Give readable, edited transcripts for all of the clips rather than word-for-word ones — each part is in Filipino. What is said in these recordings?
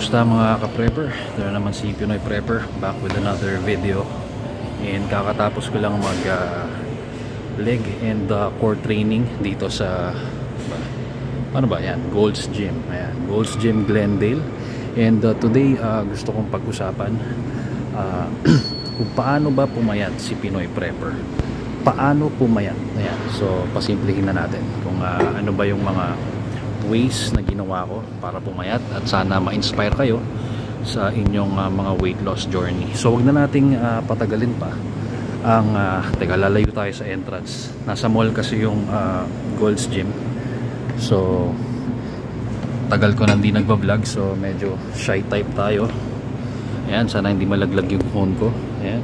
Kamusta mga ka-prepper? Ito na naman si Pinoy Prepper, back with another video. And kakatapos ko lang mag leg and core training dito sa ano ba yan? Gold's Gym. Ayan, Gold's Gym Glendale. And today gusto kong pag-usapan kung paano ba pumayat si Pinoy Prepper. Paano pumayat? Ayan, so pasimplihin na natin kung ano ba yung mga ways na ginawa ko para pumayat at sana ma-inspire kayo sa inyong mga weight loss journey. So wag na nating patagalin pa ang teka, lalayo tayo sa entrance. Nasa mall kasi yung Gold's Gym. So tagal ko nang di nagba-vlog, so medyo shy type tayo. Ayan, sana hindi malaglag yung phone ko. Ayan.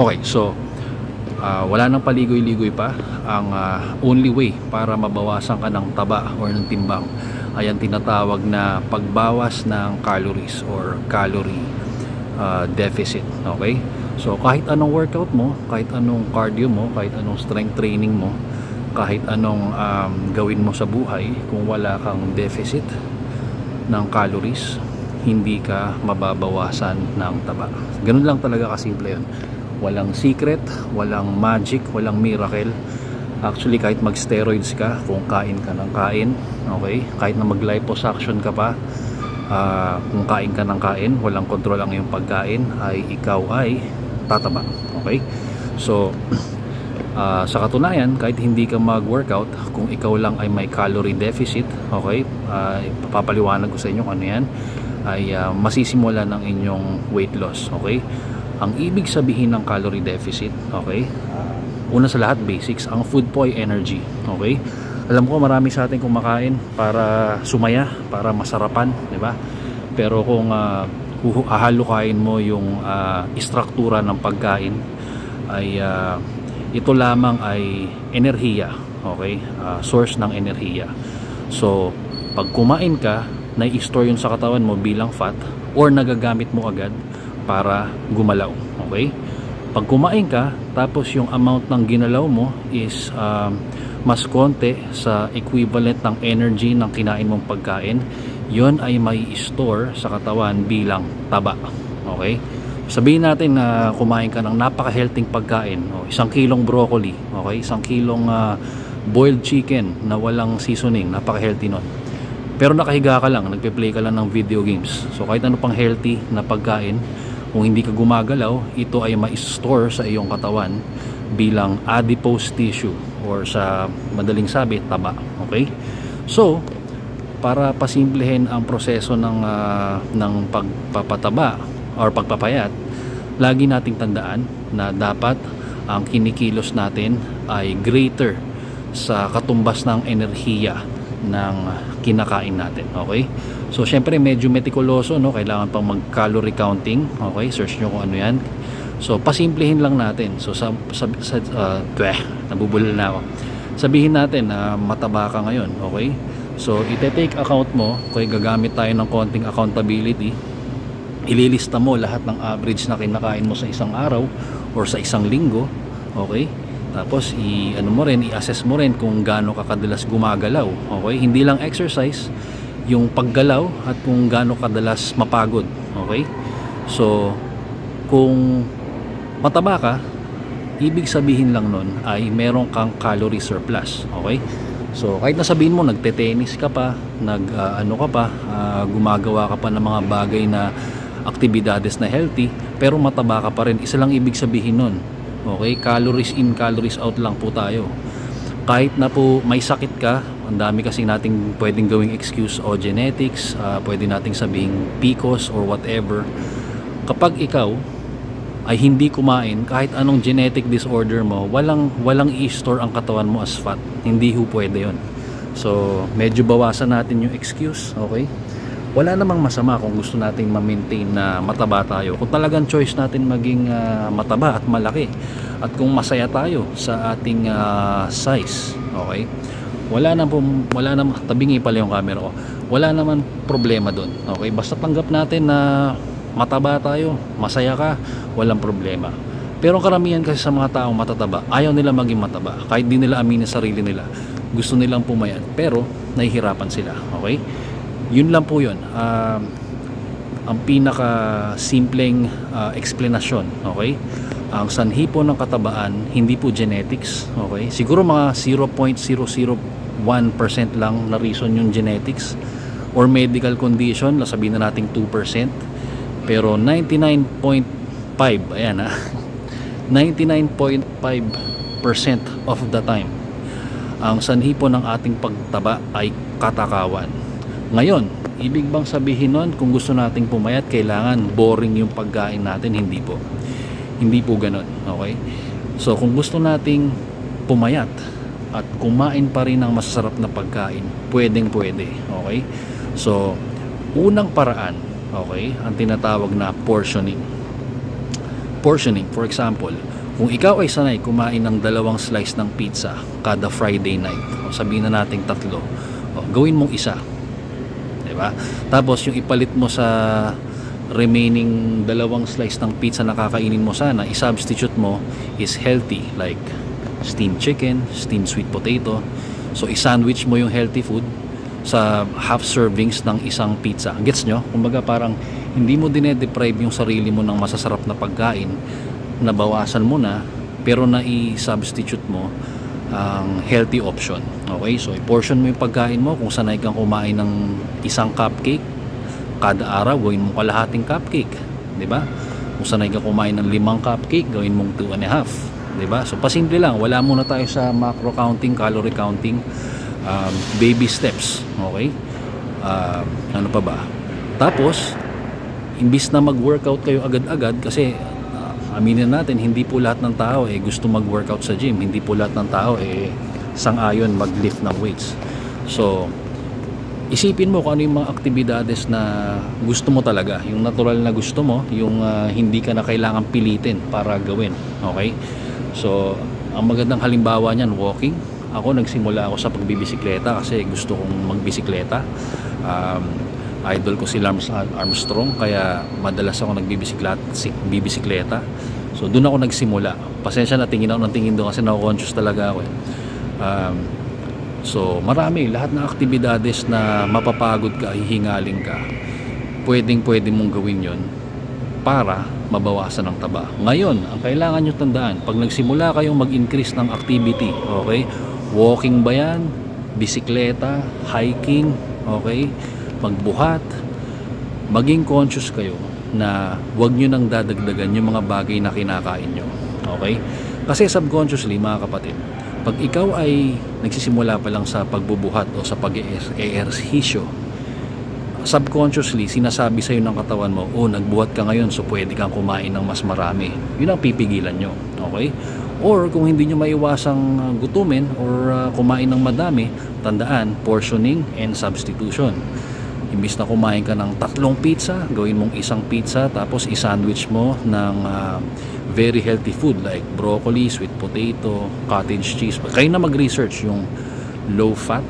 Okay, so wala nang paligoy-ligoy pa. Ang only way para mabawasan ka ng taba or ng timbang ay ang tinatawag na pagbawas ng calories or calorie deficit. Okay? So kahit anong workout mo, kahit anong cardio mo, kahit anong strength training mo, kahit anong gawin mo sa buhay, kung wala kang deficit ng calories, hindi ka mababawasan ng taba. Ganun lang talaga kasimple yun. Walang secret, walang magic, walang miracle. Actually, kahit mag-steroids ka, kung kain ka ng kain, okay? Kahit na mag-liposuction ka pa, kung kain ka ng kain, walang control ang iyong pagkain, ay ikaw ay tataba. Okay? So, sa katunayan, kahit hindi ka mag-workout, kung ikaw lang ay may calorie deficit, okay? Papaliwanag ko sa inyo kung ano yan, ay masisimula ng inyong weight loss. Okay? Ang ibig sabihin ng calorie deficit, okay? Una sa lahat, basics, ang food po ay energy, okay? Alam ko marami sa atin kumakain para sumaya, para masarapan, di ba? Pero kung hahalukain mo yung istruktura ng pagkain, ay ito lamang ay enerhiya, okay? Source ng enerhiya. So, pag kumain ka, nai-store yun sa katawan mo bilang fat or nagagamit mo agad para gumalaw. Okay? Pag kumain ka, tapos yung amount ng ginalaw mo is mas konti sa equivalent ng energy ng kinain mong pagkain, yon ay may store sa katawan bilang taba. Okay? Sabihin natin na kumain ka ng napaka-healthy pagkain, 1 kilong broccoli, okay? 1 kilong boiled chicken na walang seasoning, napaka-healthy nun. Pero nakahiga ka lang, nagpe-play ka lang ng video games. So kahit ano pang healthy na pagkain, kung hindi ka gumagalaw, ito ay ma-store sa iyong katawan bilang adipose tissue or sa madaling sabi, taba. Okay? So, para pasimplehin ang proseso ng pagpapataba or pagpapayat, lagi nating tandaan na dapat ang kinikilos natin ay greater sa katumbas ng enerhiya ng kinakain natin. Okay? So syempre medyo meticuloso, no? Kailangan pang mag-calorie counting. Okay? Search nyo kung ano yan. So pasimplihin lang natin. So nabubulol na ako. Sabihin natin na mataba ka ngayon. Okay? So ite-take account mo, kung gagamit tayo ng konting accountability, ililista mo lahat ng average na kinakain mo sa isang araw or sa isang linggo. Okay? Tapos i-assess mo rin kung gaano ka kadalas gumagalaw. Okay? Hindi lang exercise, yung paggalaw at kung gaano kadalas mapagod. Okay? So, kung mataba ka, ibig sabihin lang nun ay meron kang calorie surplus. Okay? So, kahit nasabihin mo nagte-tennis ka pa, gumagawa ka pa ng mga bagay na aktibidades na healthy, pero mataba ka pa rin, isa lang ibig sabihin nun. Okay? Calories in, calories out lang po tayo. Kahit na po may sakit ka, ang dami kasi nating pwedeng gawing excuse o genetics, pwede nating sabihing PCOS or whatever. Kapag ikaw ay hindi kumain, kahit anong genetic disorder mo, walang i-store ang katawan mo as fat. Hindi ho pwede yon. So medyo bawasan natin yung excuse. Okay? Wala namang masama kung gusto nating ma-maintain na mataba tayo. Kung talagang choice natin maging mataba at malaki, at kung masaya tayo sa ating size, okay? Wala naman, tabingi pala yung camera ko. Wala naman problema doon. Okay? Basta tanggap natin na mataba tayo, masaya ka, walang problema. Pero karamihan kasi sa mga taong matataba, ayaw nila maging mataba. Kahit di nila aminin sa sarili nila, gusto nilang pumayat, pero nahihirapan sila. Okay? Yun lang po yun. ang pinaka simpleng explanation, okay? Ang sanhi po ng katabaan hindi po genetics, okay? Siguro mga 0.001% lang na reason yung genetics or medical condition, sabihin na nating 2%, pero 99.5, ayan 99.5% of the time ang sanhi po ng ating pagtaba ay katakawan. Ngayon, ibig bang sabihin nun kung gusto nating pumayat kailangan boring yung pagkain natin? Hindi po, hindi po ganun, okay? So kung gusto nating pumayat at kumain pa rin ng masasarap na pagkain, pwedeng pwede, okay? So unang paraan, okay, ang tinatawag na portioning. Portioning, for example, kung ikaw ay sanay kumain ng 2 slice ng pizza kada Friday night, o sabihin na nating 3, gawin mong 1, diba? Tapos yung ipalit mo sa remaining 2 slice ng pizza na kakainin mo, sana i-substitute mo is healthy, like steamed chicken, steamed sweet potato. So i-sandwich mo yung healthy food sa half servings ng isang pizza. Gets nyo? Kumbaga parang hindi mo dinedeprive yung sarili mo ng masasarap na pagkain, nabawasan mo na, pero na i-substitute mo ang healthy option. Okay, so i-portion mo yung pagkain mo. Kung sanay kang kumain ng 1 cupcake kada araw, gawin mo kalahating cupcake, di ba? Kung sanay kang kumain ng 5 cupcake, gawin mong 2.5, di ba? So pasimple lang, wala muna tayo sa macro counting, calorie counting, baby steps. Okay, ano pa ba? Tapos imbis na mag-workout kayo agad-agad, kasi aminin natin, hindi po lahat ng tao gusto mag-workout sa gym. Hindi po lahat ng tao sang-ayon mag-lift ng weights. So isipin mo kung ano yung mga aktibidades na gusto mo talaga, yung natural na gusto mo, yung hindi ka na kailangan pilitin para gawin. Okay, so ang magandang halimbawa niyan, walking. Ako, nagsimula ako sa pagbibisikleta kasi gusto kong magbisikleta. Idol ko si Lance Armstrong, kaya madalas ako nagbibisikleta. So doon ako nagsimula. Pasensya na, tingin ako ng tingin doon kasi na-conscious talaga ako. So marami, lahat ng aktibidades na mapapagod ka, hihingaling ka, pwede mong gawin yon para mabawasan ang taba. Ngayon, ang kailangan nyo tandaan, pag nagsimula kayong mag-increase ng activity, okay, walking ba yan, bisikleta, hiking, okay, magbuhat, maging conscious kayo na huwag nyo nang dadagdagan yung mga bagay na kinakain nyo. Okay? Kasi subconsciously, mga kapatid, pag ikaw ay nagsisimula pa lang sa pagbubuhat o sa pag-eehersisyo, subconsciously sinasabi sa'yo ng katawan mo, nagbuhat ka ngayon, so pwede kang kumain ng mas marami. Yun ang pipigilan nyo. Okay? Or kung hindi nyo maiwasang gutumin or kumain ng madami, tandaan, portioning and substitution. Imbis na kumain ka ng 3 pizza, gawin mong 1 pizza, tapos i-sandwich mo ng very healthy food like broccoli, sweet potato, cottage cheese. Kayo na mag-research yung low fat,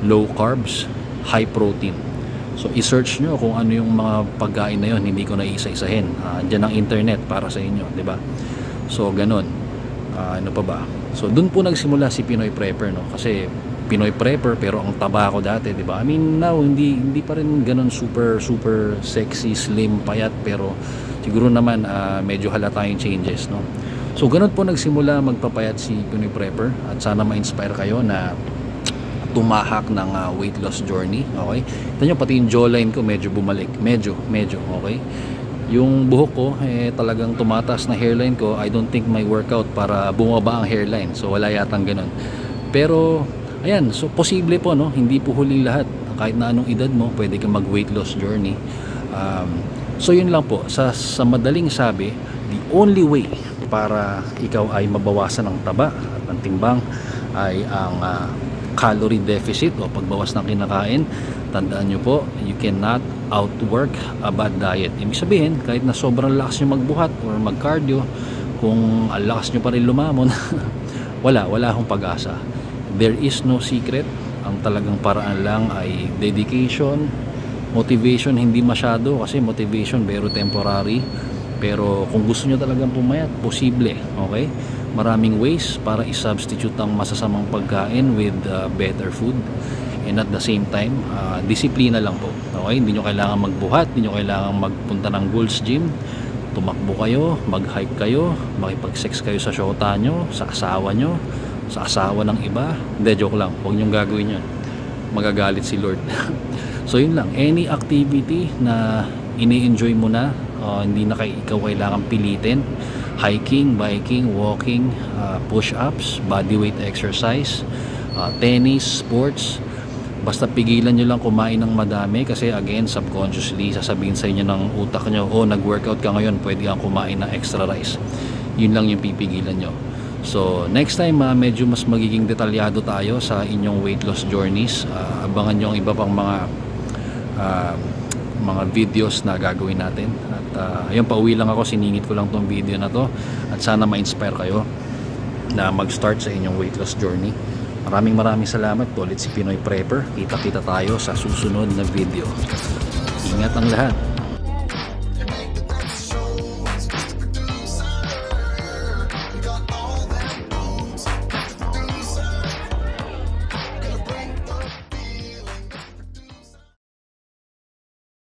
low carbs, high protein. So i-search nyo kung ano yung mga pagkain na yun. Hindi ko na isa-isahin. Diyan ang internet para sa inyo, di ba? So ganun. Ano pa ba? So dun po nagsimula si Pinoy Prepper, no? Kasi Pinoy Prepper pero ang taba ko dati, di ba? I mean now hindi pa rin ganun super sexy, slim, payat, pero siguro naman medyo halata yung changes, no? So ganun po nagsimula magpapayat si Pinoy Prepper, at sana ma-inspire kayo na tumahak ng weight loss journey. Okay? Ito nyo, pati yung jawline ko medyo bumalik, medyo, okay? Yung buhok ko talagang tumataas na hairline ko. I don't think may workout para bumaba ang hairline, so wala yatang ganun. Pero ayan, so posible po, no? Hindi po huling lahat. Kahit na anong edad mo, pwede kang mag weight loss journey. So yun lang po, sa madaling sabi, the only way para ikaw ay mabawasan ang taba at ang timbang ay ang calorie deficit o pagbawas ng kinakain. Tandaan nyo po, you cannot outwork a bad diet. Ibig sabihin, kahit na sobrang lakas nyo magbuhat or mag cardio, kung ang lakas nyo pa rin lumamon, wala akong pag-asa. There is no secret. Ang talagang paraan lang ay dedication, motivation. Hindi masyado kasi motivation pero temporary. Pero kung gusto nyo talagang pumayat, posible. Okay? Maraming ways para i-substitute ang masasamang pagkain with better food. and at the same time disiplina lang po. Okay, hindi nyo kailangan magbuhat, hindi nyo kailangan magpunta ng Gold's Gym. Tumakbo kayo, mag-hike kayo, makipag-sex kayo sa syota nyo, sa asawa nyo, sa asawa ng iba. Hindi, joke lang, huwag nyong gagawin yun, magagalit si Lord. So yun lang, any activity na ini-enjoy mo na, hindi na ikaw kailangan pilitin. Hiking, biking, walking, push-ups, bodyweight exercise, tennis, sports, basta pigilan nyo lang kumain ng madami, kasi again, subconsciously sasabihin sa inyo ng utak nyo, oh, nag-workout ka ngayon, pwede kang kumain ng extra rice. Yun lang yung pipigilan nyo. So next time, medyo mas magiging detalyado tayo sa inyong weight loss journeys. Abangan nyo ang iba pang mga videos na gagawin natin. At ayun, pauwi lang ako, siningit ko lang tong video na to, at sana ma-inspire kayo na mag-start sa inyong weight loss journey. Maraming salamat po ulit, si Pinoy Prepper. Kita-kita tayo sa susunod na video. Ingat ang lahat.